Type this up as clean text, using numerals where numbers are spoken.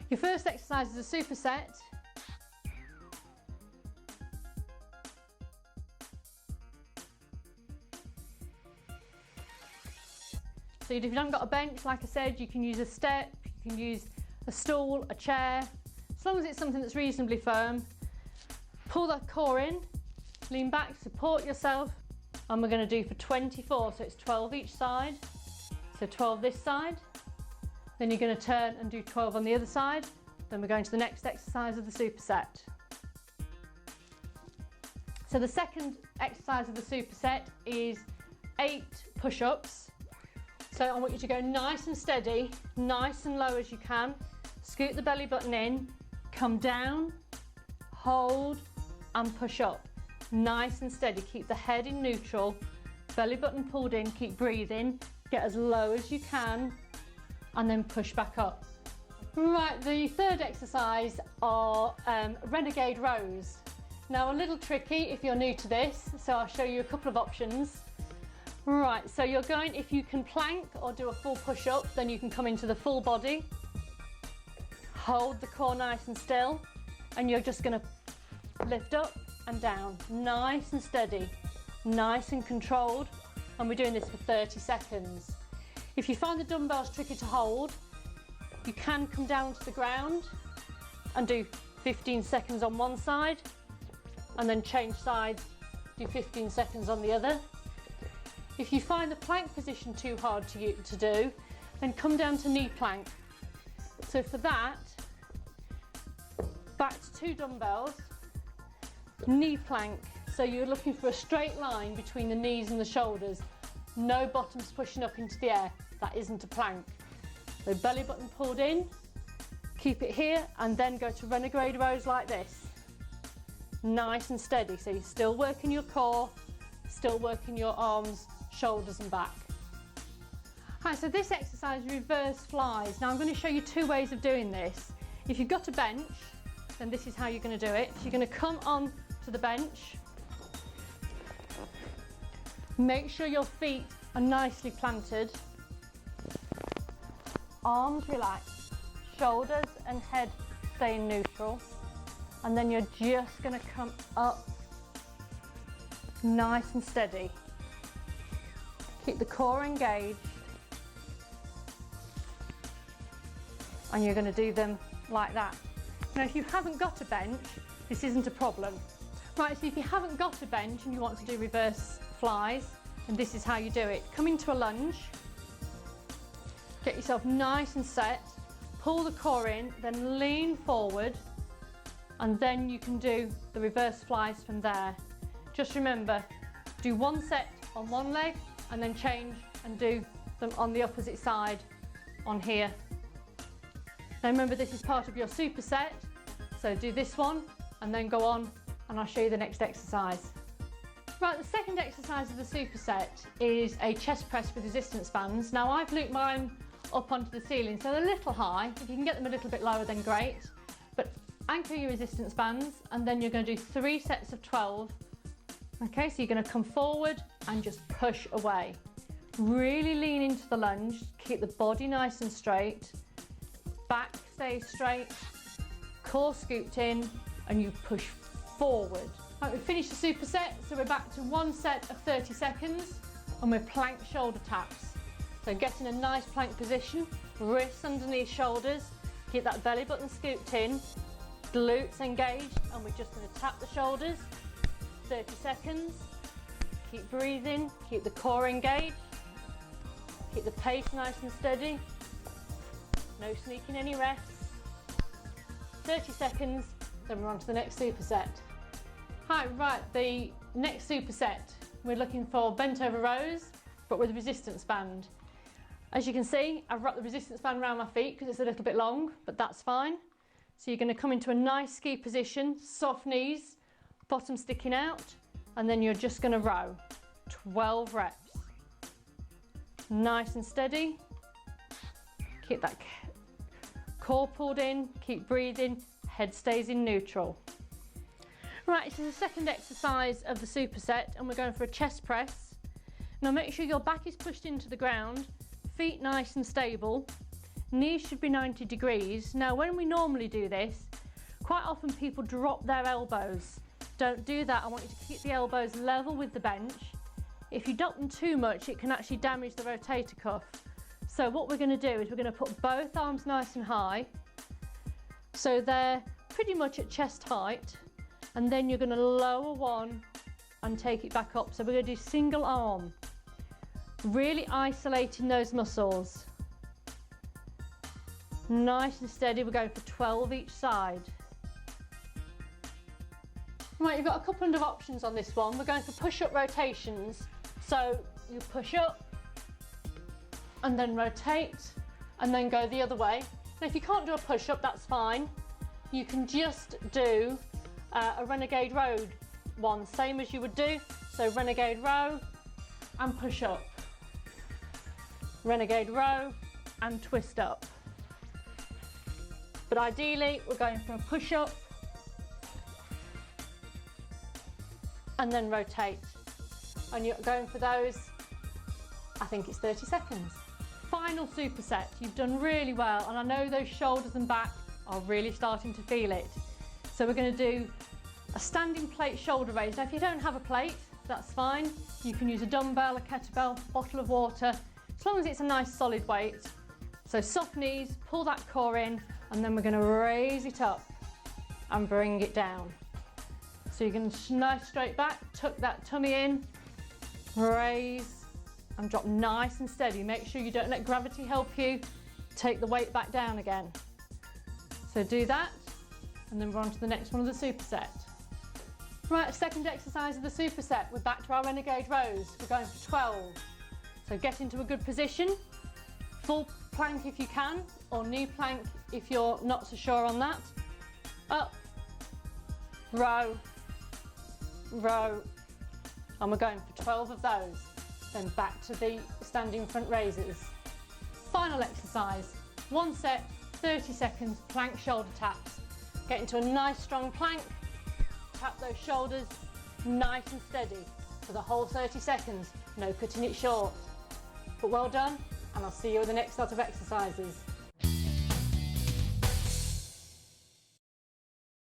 Your first exercise is a superset. So if you haven't got a bench, like I said, you can use a step, you can use a stool, a chair, as long as it's something that's reasonably firm. Pull that core in, lean back, support yourself, and we're going to do for 24, so it's 12 each side. So 12 this side, then you're going to turn and do 12 on the other side, then we're going to the next exercise of the superset. So the second exercise of the superset is 8 push-ups. So I want you to go nice and steady, nice and low as you can. Scoot the belly button in, come down, hold and push up. Nice and steady, keep the head in neutral, belly button pulled in, keep breathing, get as low as you can and then push back up. Right, the third exercise are Renegade Rows. Now a little tricky if you're new to this, so I'll show you a couple of options. Right, so you're going, if you can plank or do a full push-up, then you can come into the full body. Hold the core nice and still, and you're just going to lift up and down, nice and steady, nice and controlled, and we're doing this for 30 seconds. If you find the dumbbells tricky to hold, you can come down to the ground and do 15 seconds on one side, and then change sides, do 15 seconds on the other. If you find the plank position too hard to do, then come down to knee plank. So for that, back to 2 dumbbells, knee plank. So you're looking for a straight line between the knees and the shoulders. No bottoms pushing up into the air. That isn't a plank. So belly button pulled in, keep it here, and then go to Renegade Rows like this. Nice and steady. So you're still working your core, still working your arms, shoulders and back. Right, so this exercise is reverse flies. Now I'm going to show you 2 ways of doing this. If you've got a bench, then this is how you're going to do it. So you're going to come on to the bench. Make sure your feet are nicely planted. Arms relaxed, shoulders and head stay in neutral. And then you're just going to come up nice and steady. Keep the core engaged. And you're going to do them like that. Now if you haven't got a bench, this isn't a problem. Right, so if you haven't got a bench and you want to do reverse flies, then this is how you do it. Come into a lunge, get yourself nice and set, pull the core in, then lean forward, and then you can do the reverse flies from there. Just remember, do 1 set on one leg and then change and do them on the opposite side on here. Now remember, this is part of your superset, so do this one and then go on and I'll show you the next exercise. Right, the second exercise of the superset is a chest press with resistance bands. Now I've looped mine up onto the ceiling, so they're a little high. If you can get them a little bit lower, then great. But anchor your resistance bands and then you're going to do 3 sets of 12. Okay, so you're going to come forward and just push away. Really lean into the lunge, keep the body nice and straight. Back stays straight, core scooped in, and you push forward. Right, we've finished the superset, so we're back to 1 set of 30 seconds, and we're plank shoulder taps. So get in a nice plank position, wrists underneath shoulders, keep that belly button scooped in, glutes engaged, and we're just going to tap the shoulders. 30 seconds. Keep breathing, keep the core engaged, keep the pace nice and steady. No sneaking any rests. 30 seconds, then we're on to the next superset. Hi, right, the next superset, we're looking for bent over rows, but with a resistance band. As you can see, I've wrapped the resistance band around my feet because it's a little bit long, but that's fine. So you're going to come into a nice ski position, soft knees, bottom sticking out, and then you're just going to row. 12 reps. Nice and steady. Keep that core pulled in, keep breathing, head stays in neutral. Right, this is the second exercise of the superset, and we're going for a chest press. Now make sure your back is pushed into the ground, feet nice and stable, Knees should be 90 degrees. Now when we normally do this, quite often people drop their elbows. Don't do that. I want you to keep the elbows level with the bench. If you drop them too much, it can actually damage the rotator cuff. So what we're going to do is we're going to put both arms nice and high, so they're pretty much at chest height, and then you're going to lower one and take it back up. So we're going to do single arm, really isolating those muscles. Nice and steady. We're going for 12 each side. Right, you've got a couple of options on this one. We're going for push-up rotations. So you push up and then rotate and then go the other way. Now if you can't do a push-up, that's fine. You can just do a Renegade Row one, same as you would do. So Renegade Row and push up. Renegade Row and twist up. But ideally, we're going for a push-up and then rotate. And you're going for those, I think it's 30 seconds. Final superset. You've done really well, and I know those shoulders and back are really starting to feel it. So we're going to do a standing plate shoulder raise. Now if you don't have a plate, that's fine. You can use a dumbbell, a kettlebell, bottle of water, as long as it's a nice solid weight. So soft knees, pull that core in, and then we're going to raise it up and bring it down. So you're going to nice straight back, tuck that tummy in, raise and drop nice and steady. Make sure you don't let gravity help you. Take the weight back down again. So do that, and then we're on to the next one of the superset. Right, second exercise of the superset. We're back to our Renegade Rows. We're going for 12. So get into a good position. Full plank if you can, or knee plank if you're not so sure on that. Up, row, row, and we're going for 12 of those. Then back to the standing front raises. Final exercise, one set, 30 seconds, plank shoulder taps. Get into a nice strong plank, tap those shoulders, nice and steady for the whole 30 seconds, no cutting it short. But well done, and I'll see you with the next lot of exercises.